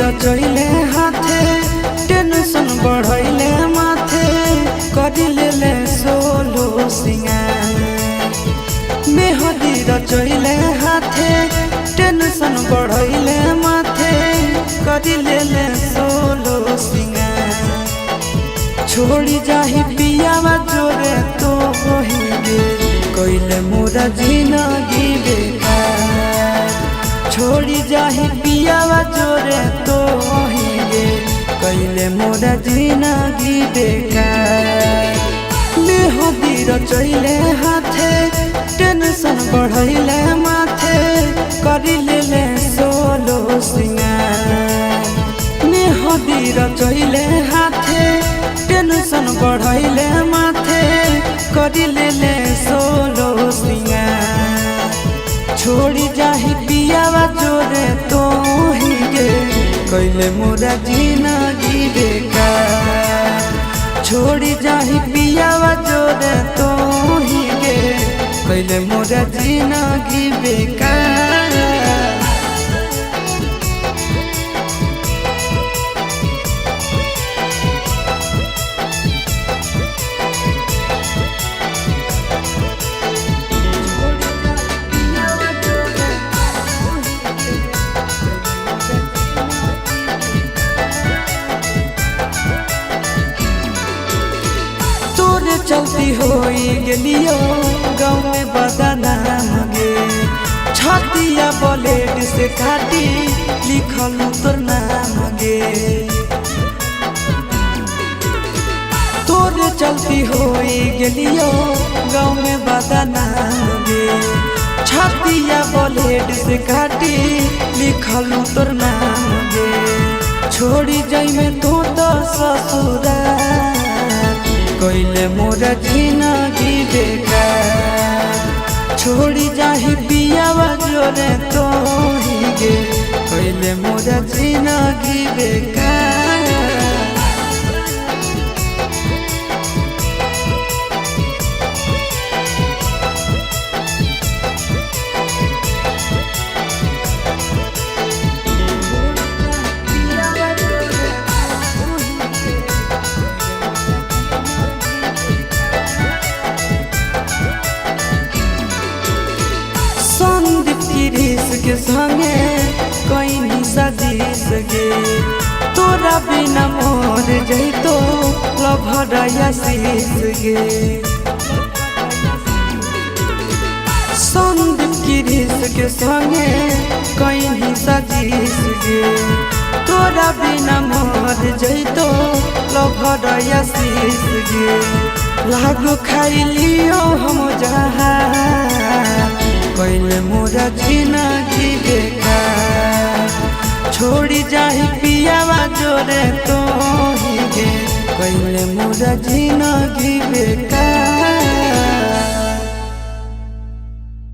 रचैले हाथे टेंशन बढ़ैले माथे करिले सोलो सिंगार मेहदी रचैले हाथे टेंशन बढ़ैले माथे करिले सोलो सिंगार छोड़ी जाही पियावा जोरे तो होइगे कइले मोरा जिंदगी बेकार छोड़ी जाही पियावा जोरे तो होइगे कइले मोरा जिंदगी बेकार मेहदी रचैले हाथे टेंशन बढ़ैले माथे करिले सोलो सिंगार मेहदी रचैले हाथे टेंशन बढ़ैले माथे करिले सोलो सिंगार छोड़ी जाही पियावा जोरे तो हिगे कइले मोरा जिंदगी बेकार छोड़ी जाही पियावा जोरे तो हिगे कइले मोरा जिंदगी बेकार चलती होई गेलियो गाँव में बदनाम गे छतिया ब्लेड से काटी लिखल तोर नाम गे तोरे चलती होई गेलियो गाँव में बदनाम गे छतिया ब्लेड से काटी लिखल तोर नाम गे छोड़ी जाई में तो ससुराल कइले मोरा जिंदगी बेकार छोड़ी जाही पियावा जोरे तो हिगे कइले मोरा जिंदगी बेकार के संगे कहीं सजीस गे तोरा बिना मोर जैतो लभरया शीस गे संदीप गिरीश के संगे कहीं सजीस गे तोरा बिना मोर जैतो लभरया शीस गे लागो खाइलियो हम जहां कइले मोरा जिंदगी बेकार छोड़ी जाही पियावा जोरे तो हिगे कइले मोरा जिंदगी बेकार।